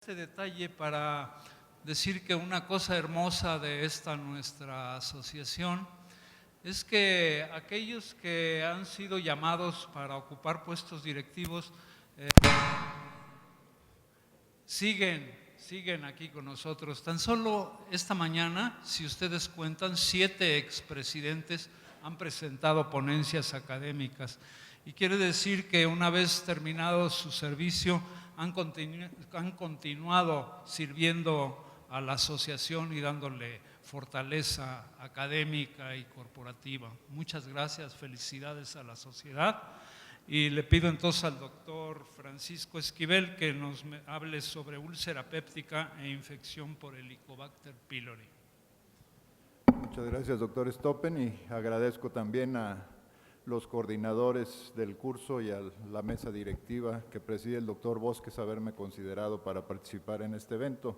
Este detalle para decir que una cosa hermosa de esta nuestra asociación es que aquellos que han sido llamados para ocupar puestos directivos siguen aquí con nosotros. Tan solo esta mañana, si ustedes cuentan, 7 expresidentes han presentado ponencias académicas. Y quiere decir que una vez terminado su servicio, han continuado sirviendo a la asociación y dándole fortaleza académica y corporativa. Muchas gracias, felicidades a la sociedad. Y le pido entonces al doctor Francisco Esquivel que nos hable sobre úlcera péptica e infección por Helicobacter pylori. Muchas gracias, doctor Stoppen, y agradezco también a los coordinadores del curso y a la mesa directiva que preside el doctor Bosques haberme considerado para participar en este evento.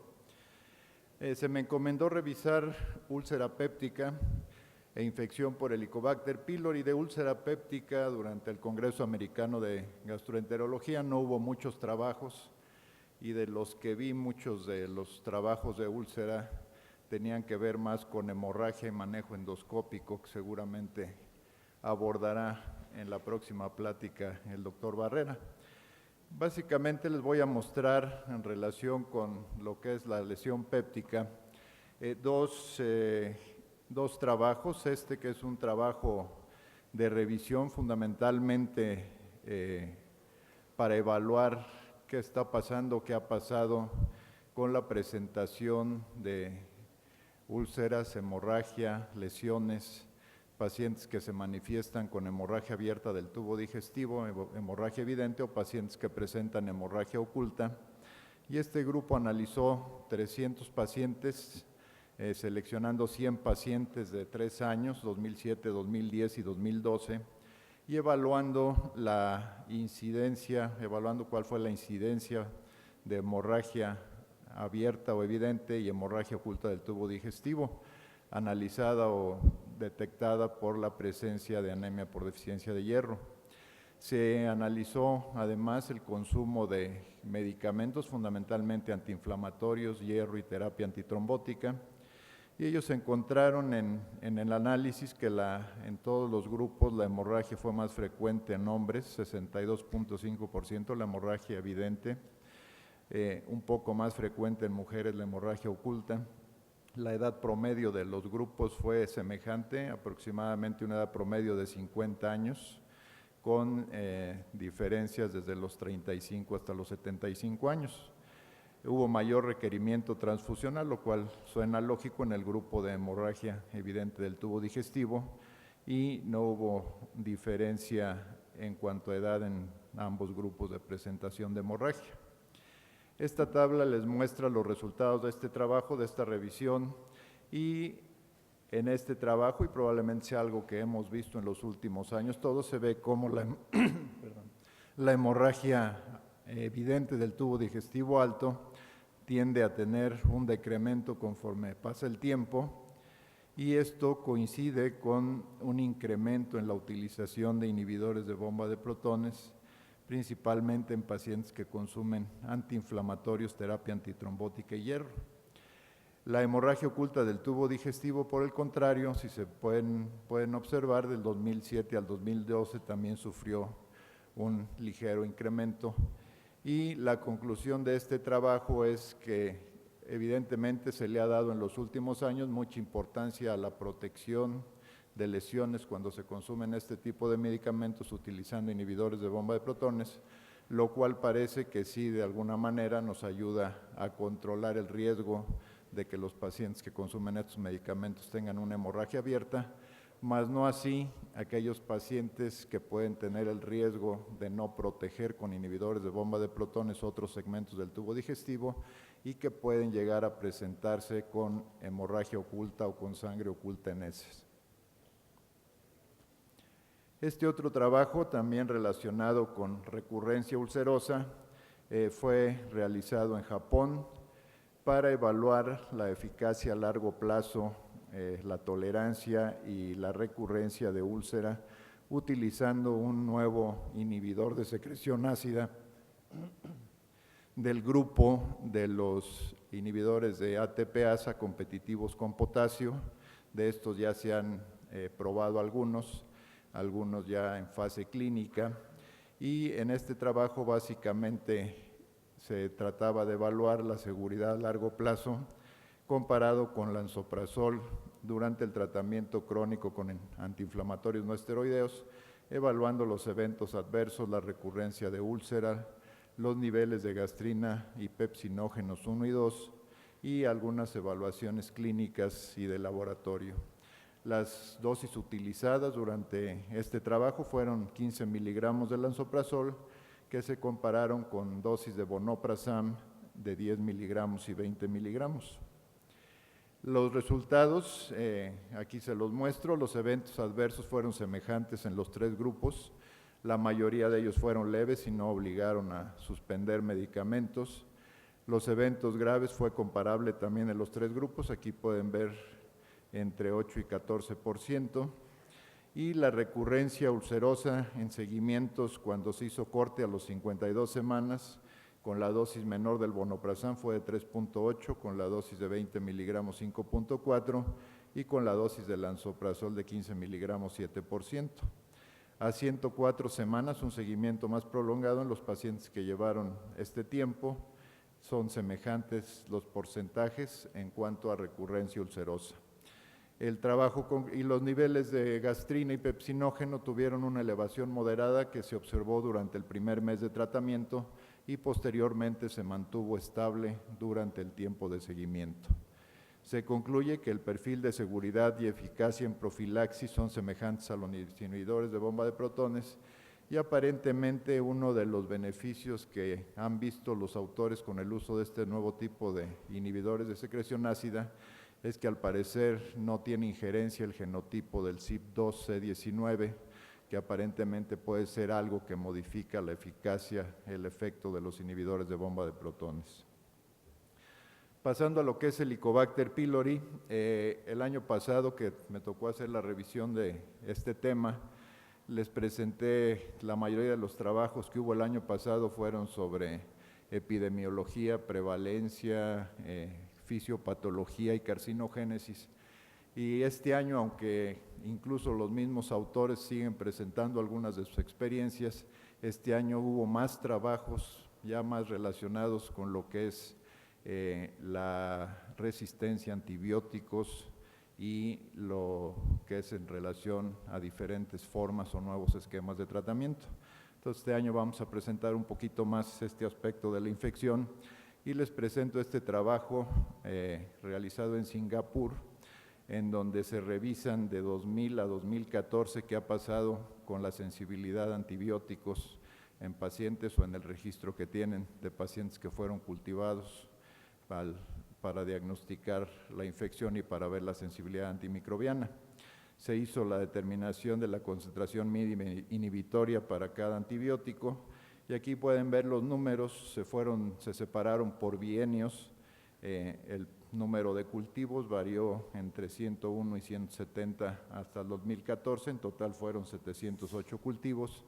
Se me encomendó revisar úlcera péptica e infección por Helicobacter pylori. De úlcera péptica, durante el Congreso Americano de Gastroenterología no hubo muchos trabajos, y de los que vi, muchos de los trabajos de úlcera tenían que ver más con hemorragia y manejo endoscópico, que seguramente abordará en la próxima plática el doctor Barrera. Básicamente les voy a mostrar, en relación con lo que es la lesión péptica, dos trabajos. Este, que es un trabajo de revisión fundamentalmente para evaluar qué está pasando, qué ha pasado con la presentación de úlceras, hemorragia, lesiones, pacientes que se manifiestan con hemorragia abierta del tubo digestivo, hemorragia evidente, o pacientes que presentan hemorragia oculta. Y este grupo analizó 300 pacientes, seleccionando 100 pacientes de 3 años, 2007, 2010 y 2012, y evaluando la incidencia, evaluando cuál fue la incidencia de hemorragia abierta o evidente y hemorragia oculta del tubo digestivo, analizada o detectada por la presencia de anemia por deficiencia de hierro. Se analizó además el consumo de medicamentos, fundamentalmente antiinflamatorios, hierro y terapia antitrombótica, y ellos encontraron en el análisis que en todos los grupos la hemorragia fue más frecuente en hombres, 62.5% la hemorragia evidente, un poco más frecuente en mujeres la hemorragia oculta. La edad promedio de los grupos fue semejante, aproximadamente una edad promedio de 50 años, con diferencias desde los 35 hasta los 75 años. Hubo mayor requerimiento transfusional, lo cual suena lógico en el grupo de hemorragia evidente del tubo digestivo, y no hubo diferencia en cuanto a edad en ambos grupos de presentación de hemorragia. Esta tabla les muestra los resultados de este trabajo, de esta revisión, y en este trabajo, y probablemente sea algo que hemos visto en los últimos años, todo se ve como la hemorragia evidente del tubo digestivo alto tiende a tener un decremento conforme pasa el tiempo, y esto coincide con un incremento en la utilización de inhibidores de bomba de protones, principalmente en pacientes que consumen antiinflamatorios, terapia antitrombótica y hierro. La hemorragia oculta del tubo digestivo, por el contrario, si se pueden observar, del 2007 al 2012 también sufrió un ligero incremento, y la conclusión de este trabajo es que evidentemente se le ha dado en los últimos años mucha importancia a la protección de lesiones cuando se consumen este tipo de medicamentos utilizando inhibidores de bomba de protones, lo cual parece que sí, de alguna manera nos ayuda a controlar el riesgo de que los pacientes que consumen estos medicamentos tengan una hemorragia abierta, más no así aquellos pacientes que pueden tener el riesgo de no proteger con inhibidores de bomba de protones otros segmentos del tubo digestivo, y que pueden llegar a presentarse con hemorragia oculta o con sangre oculta en heces. Este otro trabajo, también relacionado con recurrencia ulcerosa, fue realizado en Japón para evaluar la eficacia a largo plazo, la tolerancia y la recurrencia de úlcera, utilizando un nuevo inhibidor de secreción ácida del grupo de los inhibidores de ATPasa competitivos con potasio. De estos ya se han probado algunos ya en fase clínica, y en este trabajo básicamente se trataba de evaluar la seguridad a largo plazo comparado con lansoprazol durante el tratamiento crónico con antiinflamatorios no esteroideos, evaluando los eventos adversos, la recurrencia de úlcera, los niveles de gastrina y pepsinógenos 1 y 2, y algunas evaluaciones clínicas y de laboratorio. Las dosis utilizadas durante este trabajo fueron 15 miligramos de lansoprazol, que se compararon con dosis de vonoprazan de 10 miligramos y 20 miligramos. Los resultados, aquí se los muestro. Los eventos adversos fueron semejantes en los 3 grupos. La mayoría de ellos fueron leves y no obligaron a suspender medicamentos. Los eventos graves fue comparable también en los 3 grupos. Aquí pueden ver entre 8 y 14%, y la recurrencia ulcerosa en seguimientos cuando se hizo corte a los 52 semanas con la dosis menor del vonoprazan fue de 3.8, con la dosis de 20 miligramos 5.4 y con la dosis de lansoprazol de 15 miligramos 7%. A 104 semanas, un seguimiento más prolongado en los pacientes que llevaron este tiempo, son semejantes los porcentajes en cuanto a recurrencia ulcerosa. El trabajo y los niveles de gastrina y pepsinógeno tuvieron una elevación moderada que se observó durante el primer mes de tratamiento y posteriormente se mantuvo estable durante el tiempo de seguimiento. Se concluye que el perfil de seguridad y eficacia en profilaxis son semejantes a los inhibidores de bomba de protones, y aparentemente uno de los beneficios que han visto los autores con el uso de este nuevo tipo de inhibidores de secreción ácida es que al parecer no tiene injerencia el genotipo del CYP2C19, que aparentemente puede ser algo que modifica la eficacia, el efecto de los inhibidores de bomba de protones. Pasando a lo que es el Helicobacter pylori, el año pasado que me tocó hacer la revisión de este tema, les presenté la mayoría de los trabajos que hubo el año pasado fueron sobre epidemiología, prevalencia, fisiopatología y carcinogénesis. Y este año, aunque incluso los mismos autores siguen presentando algunas de sus experiencias, este año hubo más trabajos ya más relacionados con lo que es la resistencia a antibióticos y lo que es en relación a diferentes formas o nuevos esquemas de tratamiento. Entonces, este año vamos a presentar un poquito más este aspecto de la infección y les presento este trabajo realizado en Singapur, en donde se revisan de 2000 a 2014 qué ha pasado con la sensibilidad a antibióticos en pacientes o en el registro que tienen de pacientes que fueron cultivados para diagnosticar la infección y para ver la sensibilidad antimicrobiana. Se hizo la determinación de la concentración mínima inhibitoria para cada antibiótico, y aquí pueden ver los números, se separaron por bienios, el número de cultivos varió entre 101 y 170 hasta el 2014, en total fueron 708 cultivos,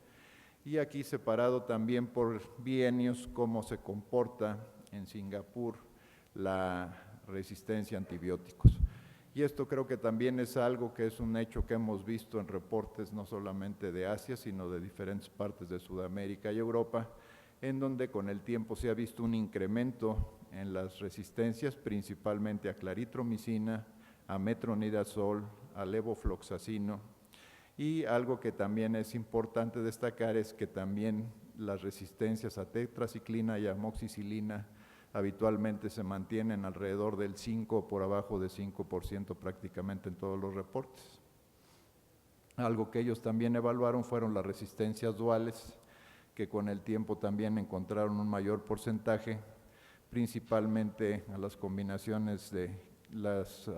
y aquí separado también por bienios cómo se comporta en Singapur la resistencia a antibióticos. Y esto creo que también es algo que es un hecho que hemos visto en reportes no solamente de Asia, sino de diferentes partes de Sudamérica y Europa, en donde con el tiempo se ha visto un incremento en las resistencias, principalmente a claritromicina, a metronidazol, a levofloxacino, y algo que también es importante destacar es que también las resistencias a tetraciclina y amoxicilina habitualmente se mantienen alrededor del 5 o por abajo de 5% prácticamente en todos los reportes. Algo que ellos también evaluaron fueron las resistencias duales, que con el tiempo también encontraron un mayor porcentaje, principalmente a las combinaciones de las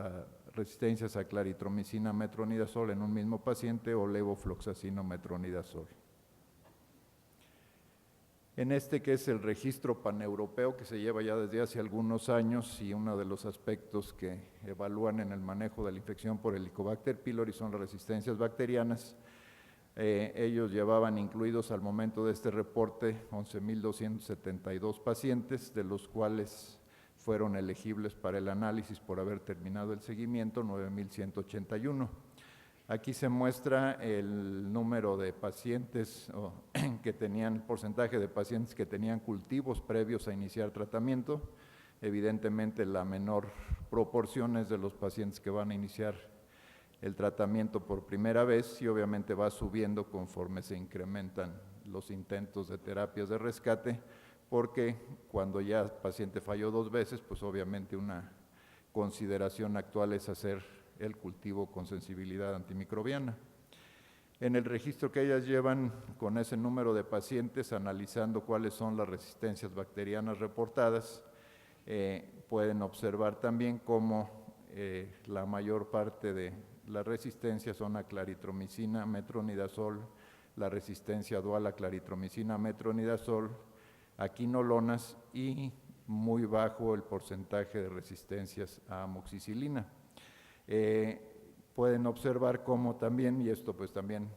resistencias a claritromicina, metronidazol en un mismo paciente o levofloxacino, metronidazol. En este que es el registro paneuropeo que se lleva ya desde hace algunos años, y uno de los aspectos que evalúan en el manejo de la infección por Helicobacter pylori son las resistencias bacterianas. Ellos llevaban incluidos al momento de este reporte 11,272 pacientes, de los cuales fueron elegibles para el análisis por haber terminado el seguimiento 9,181. Aquí se muestra el número de pacientes que tenían, el porcentaje de pacientes que tenían cultivos previos a iniciar tratamiento. Evidentemente la menor proporción es de los pacientes que van a iniciar el tratamiento por primera vez y obviamente va subiendo conforme se incrementan los intentos de terapias de rescate, porque cuando ya el paciente falló 2 veces, pues obviamente una consideración actual es hacer el cultivo con sensibilidad antimicrobiana. En el registro que ellas llevan con ese número de pacientes, analizando cuáles son las resistencias bacterianas reportadas, pueden observar también cómo la mayor parte de las resistencias son a claritromicina, metronidazol, la resistencia dual a claritromicina, metronidazol, a quinolonas y muy bajo el porcentaje de resistencias a amoxicilina. Pueden observar cómo también, y esto pues también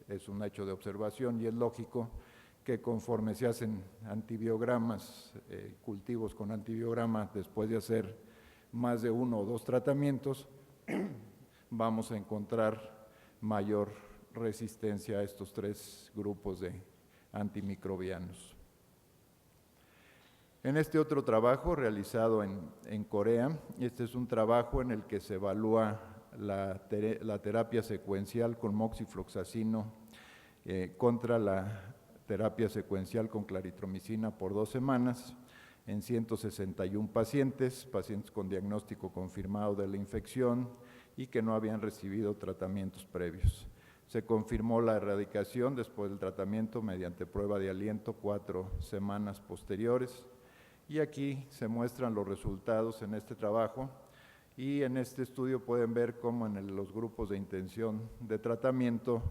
es un hecho de observación y es lógico, que conforme se hacen antibiogramas, cultivos con antibiograma después de hacer más de 1 o 2 tratamientos, vamos a encontrar mayor resistencia a estos 3 grupos de antimicrobianos. En este otro trabajo realizado en Corea, este es un trabajo en el que se evalúa la terapia secuencial con moxifloxacino contra la terapia secuencial con claritromicina por 2 semanas en 161 pacientes con diagnóstico confirmado de la infección y que no habían recibido tratamientos previos. Se confirmó la erradicación después del tratamiento mediante prueba de aliento 4 semanas posteriores. Y aquí se muestran los resultados en este trabajo y en este estudio pueden ver cómo en los grupos de intención de tratamiento,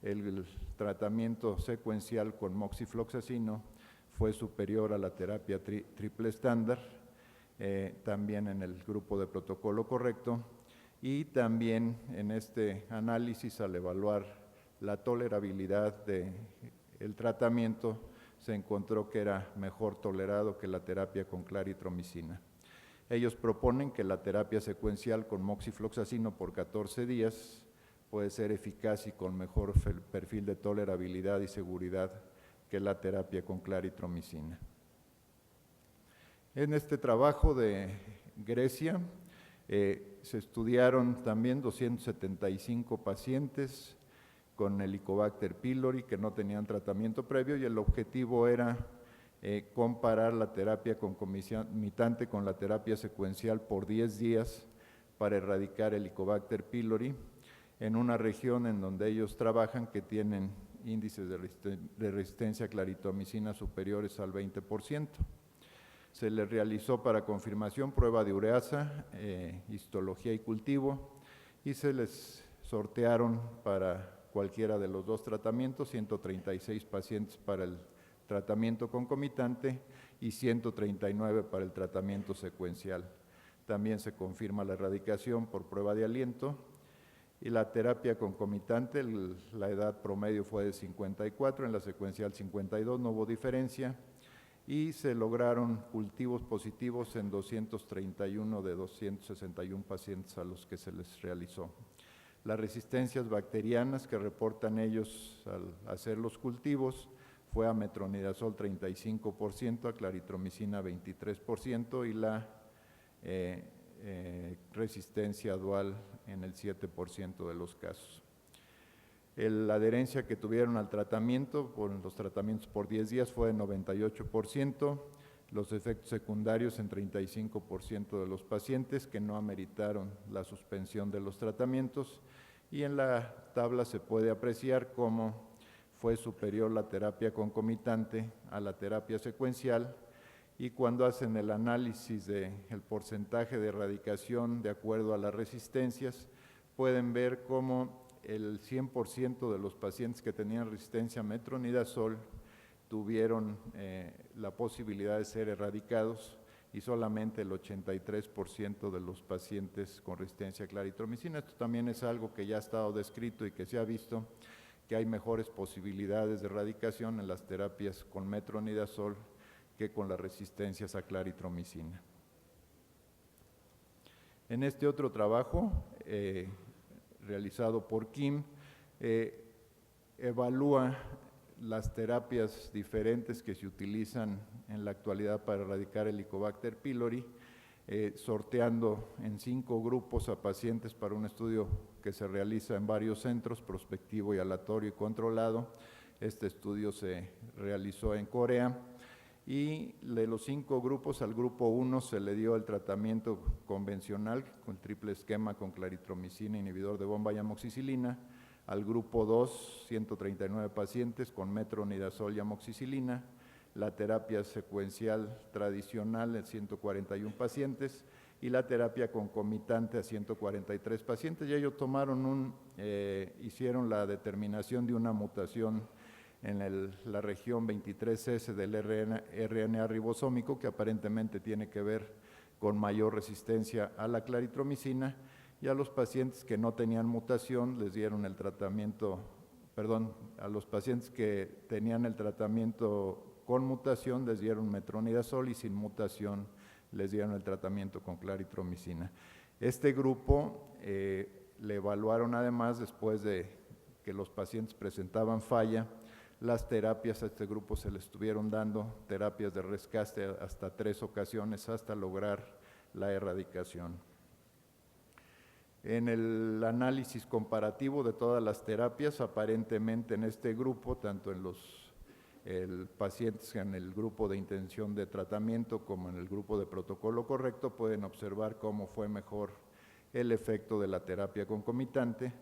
el tratamiento secuencial con moxifloxacino fue superior a la terapia triple estándar, también en el grupo de protocolo correcto y también en este análisis al evaluar la tolerabilidad del tratamiento se encontró que era mejor tolerado que la terapia con claritromicina. Ellos proponen que la terapia secuencial con moxifloxacino por 14 días puede ser eficaz y con mejor perfil de tolerabilidad y seguridad que la terapia con claritromicina. En este trabajo de Grecia se estudiaron también 275 pacientes con Helicobacter pylori que no tenían tratamiento previo y el objetivo era comparar la terapia concomitante con la terapia secuencial por 10 días para erradicar Helicobacter pylori en una región en donde ellos trabajan que tienen índices de resistencia a claritromicina superiores al 20%. Se les realizó para confirmación prueba de ureasa, histología y cultivo y se les sortearon para cualquiera de los 2 tratamientos, 136 pacientes para el tratamiento concomitante y 139 para el tratamiento secuencial. También se confirma la erradicación por prueba de aliento y la terapia concomitante, la edad promedio fue de 54, en la secuencial 52, no hubo diferencia y se lograron cultivos positivos en 231 de 261 pacientes a los que se les realizó. Las resistencias bacterianas que reportan ellos al hacer los cultivos fue a metronidazol 35%, a claritromicina 23% y la resistencia dual en el 7% de los casos. La adherencia que tuvieron al tratamiento, por los tratamientos por 10 días fue de 98%, los efectos secundarios en 35% de los pacientes que no ameritaron la suspensión de los tratamientos y en la tabla se puede apreciar cómo fue superior la terapia concomitante a la terapia secuencial y cuando hacen el análisis del porcentaje de erradicación de acuerdo a las resistencias, pueden ver cómo el 100% de los pacientes que tenían resistencia a metronidazol tuvieron la posibilidad de ser erradicados y solamente el 83% de los pacientes con resistencia a claritromicina. Esto también es algo que ya ha estado descrito y que se ha visto, que hay mejores posibilidades de erradicación en las terapias con metronidazol que con las resistencias a claritromicina. En este otro trabajo, realizado por Kim, evalúa las terapias diferentes que se utilizan en la actualidad para erradicar el Helicobacter pylori, sorteando en 5 grupos a pacientes para un estudio que se realiza en varios centros, prospectivo y aleatorio y controlado. Este estudio se realizó en Corea y de los 5 grupos, al grupo 1 se le dio el tratamiento convencional con triple esquema con claritromicina, inhibidor de bomba y amoxicilina. Al grupo 2, 139 pacientes con metronidazol y amoxicilina. La terapia secuencial tradicional en 141 pacientes y la terapia concomitante a 143 pacientes. Y ellos hicieron la determinación de una mutación en la región 23S del RNA ribosómico, que aparentemente tiene que ver con mayor resistencia a la claritromicina, y a los pacientes que no tenían mutación les dieron el tratamiento, a los pacientes que tenían el tratamiento con mutación les dieron metronidazol y sin mutación les dieron el tratamiento con claritromicina. Este grupo le evaluaron además, después de que los pacientes presentaban falla, las terapias. A este grupo se le estuvieron dando terapias de rescate hasta 3 ocasiones hasta lograr la erradicación. En el análisis comparativo de todas las terapias, aparentemente en este grupo, tanto en los pacientes en el grupo de intención de tratamiento como en el grupo de protocolo correcto, pueden observar cómo fue mejor el efecto de la terapia concomitante.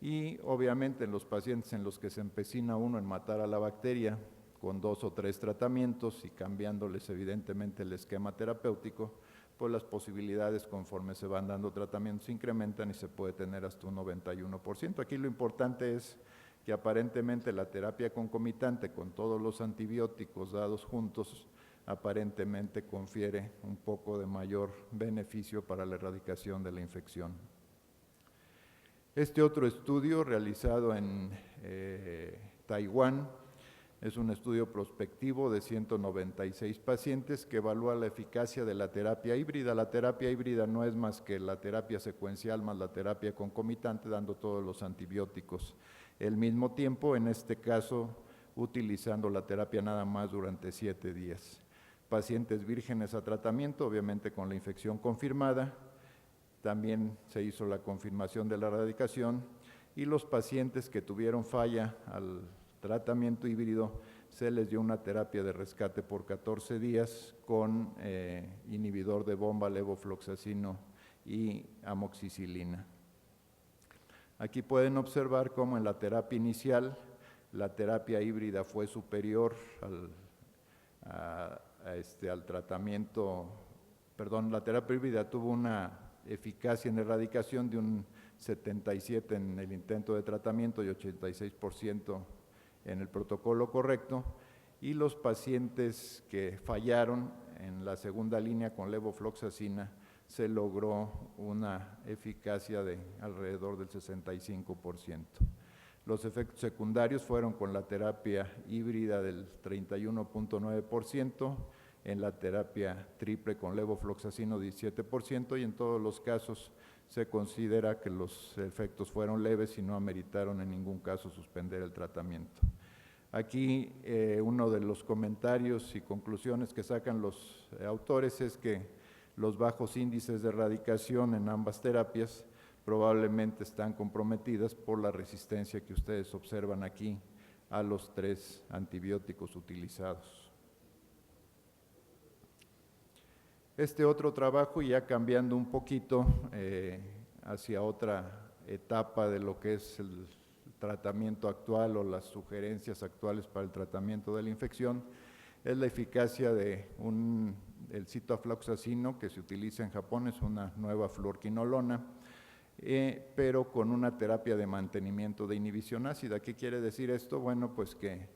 Y obviamente en los pacientes en los que se empecina uno en matar a la bacteria con 2 o 3 tratamientos y cambiándoles evidentemente el esquema terapéutico, pues las posibilidades conforme se van dando tratamientos se incrementan y se puede tener hasta un 91%. Aquí lo importante es que aparentemente la terapia concomitante con todos los antibióticos dados juntos aparentemente confiere un poco de mayor beneficio para la erradicación de la infección. Este otro estudio realizado en Taiwán es un estudio prospectivo de 196 pacientes que evalúa la eficacia de la terapia híbrida. La terapia híbrida no es más que la terapia secuencial más la terapia concomitante, dando todos los antibióticos al mismo tiempo, en este caso utilizando la terapia nada más durante 7 días. Pacientes vírgenes a tratamiento, obviamente con la infección confirmada. También se hizo la confirmación de la erradicación y los pacientes que tuvieron falla al tratamiento híbrido se les dio una terapia de rescate por 14 días con inhibidor de bomba, levofloxacino y amoxicilina. Aquí pueden observar cómo en la terapia inicial la terapia híbrida fue superior al tratamiento, la terapia híbrida tuvo una eficacia en erradicación de un 77% en el intento de tratamiento y 86% en el protocolo correcto, y los pacientes que fallaron en la segunda línea con levofloxacina se logró una eficacia de alrededor del 65%. Los efectos secundarios fueron con la terapia híbrida del 31.9%, en la terapia triple con levofloxacino 17%, y en todos los casos se considera que los efectos fueron leves y no ameritaron en ningún caso suspender el tratamiento. Aquí uno de los comentarios y conclusiones que sacan los autores es que los bajos índices de erradicación en ambas terapias probablemente están comprometidas por la resistencia que ustedes observan aquí a los 3 antibióticos utilizados. Este otro trabajo, ya cambiando un poquito hacia otra etapa de lo que es el tratamiento actual o las sugerencias actuales para el tratamiento de la infección, es la eficacia de el citalofloxacino que se utiliza en Japón, es una nueva fluorquinolona, pero con una terapia de mantenimiento de inhibición ácida. ¿Qué quiere decir esto? Bueno, pues que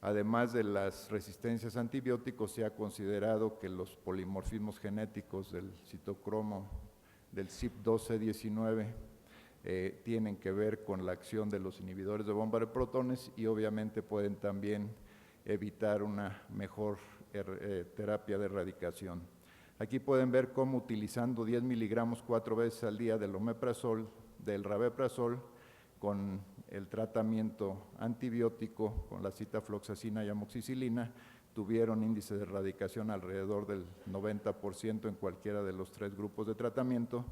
además de las resistencias a antibióticos, se ha considerado que los polimorfismos genéticos del citocromo del CYP12C19 tienen que ver con la acción de los inhibidores de bomba de protones y obviamente pueden también evitar una mejor terapia de erradicación. Aquí pueden ver cómo utilizando 10 miligramos 4 veces al día del omeprazol, del rabeprazol, con el tratamiento antibiótico, con la citalfloxacina y amoxicilina, tuvieron índice de erradicación alrededor del 90% en cualquiera de los 3 grupos de tratamiento.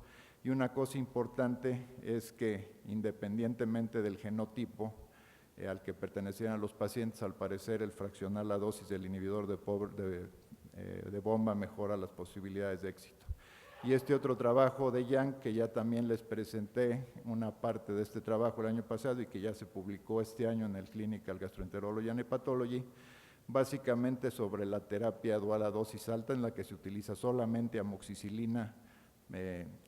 Y una cosa importante es que independientemente del genotipo al que pertenecían los pacientes, al parecer el fraccionar la dosis del inhibidor de bomba mejora las posibilidades de éxito. Y este otro trabajo de Yang, que ya también les presenté una parte de este trabajo el año pasado y que ya se publicó este año en el Clinical Gastroenterology and Hepatology, básicamente sobre la terapia dual a dosis alta, en la que se utiliza solamente amoxicilina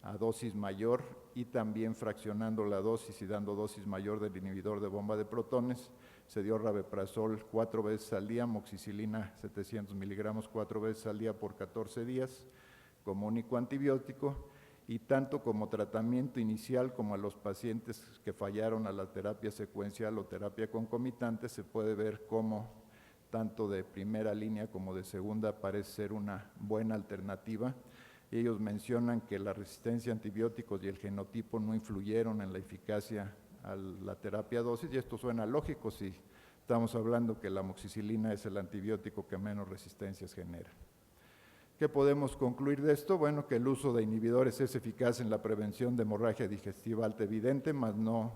a dosis mayor y también fraccionando la dosis y dando dosis mayor del inhibidor de bomba de protones. Se dio rabeprazol 4 veces al día, amoxicilina 700 miligramos 4 veces al día por 14 días como único antibiótico, y tanto como tratamiento inicial como a los pacientes que fallaron a la terapia secuencial o terapia concomitante, se puede ver cómo tanto de primera línea como de segunda parece ser una buena alternativa. Ellos mencionan que la resistencia a antibióticos y el genotipo no influyeron en la eficacia a la terapia dosis, y esto suena lógico si estamos hablando que la amoxicilina es el antibiótico que menos resistencias genera. ¿Qué podemos concluir de esto? Bueno, que el uso de inhibidores es eficaz en la prevención de hemorragia digestiva alta evidente, mas no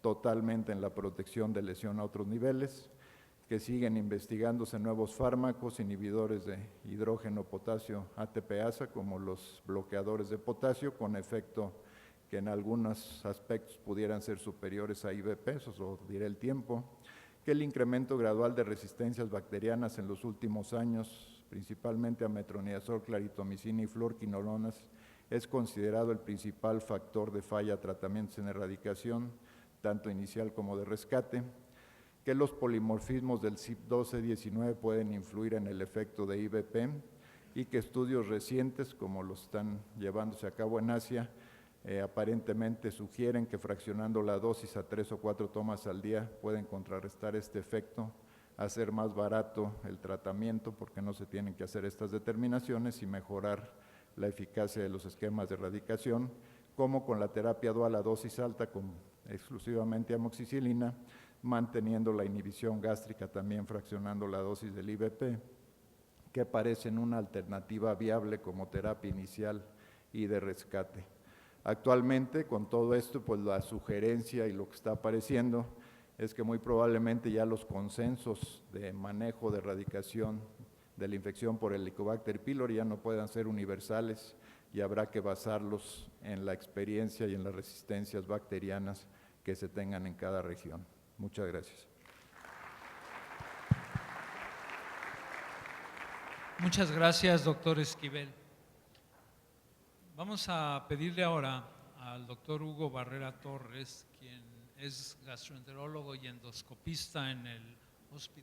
totalmente en la protección de lesión a otros niveles, que siguen investigándose nuevos fármacos, inhibidores de hidrógeno, potasio, ATPasa, como los bloqueadores de potasio, con efecto que en algunos aspectos pudieran ser superiores a IBP, eso dirá el tiempo, que el incremento gradual de resistencias bacterianas en los últimos años, principalmente a metronidazol, claritomicina y fluorquinolonas, es considerado el principal factor de falla a tratamientos en erradicación, tanto inicial como de rescate, que los polimorfismos del CYP12-19 pueden influir en el efecto de IBP y que estudios recientes, como los están llevándose a cabo en Asia, aparentemente sugieren que fraccionando la dosis a 3 o 4 tomas al día pueden contrarrestar este efecto, hacer más barato el tratamiento porque no se tienen que hacer estas determinaciones y mejorar la eficacia de los esquemas de erradicación, como con la terapia dual a dosis alta con exclusivamente amoxicilina, manteniendo la inhibición gástrica, también fraccionando la dosis del IBP, que parecen una alternativa viable como terapia inicial y de rescate. Actualmente, con todo esto, pues la sugerencia y lo que está apareciendo es que muy probablemente ya los consensos de manejo de erradicación de la infección por Helicobacter pylori ya no puedan ser universales y habrá que basarlos en la experiencia y en las resistencias bacterianas que se tengan en cada región. Muchas gracias. Muchas gracias, doctor Esquivel. Vamos a pedirle ahora al doctor Hugo Barrera Torres, quien es gastroenterólogo y endoscopista en el Hospital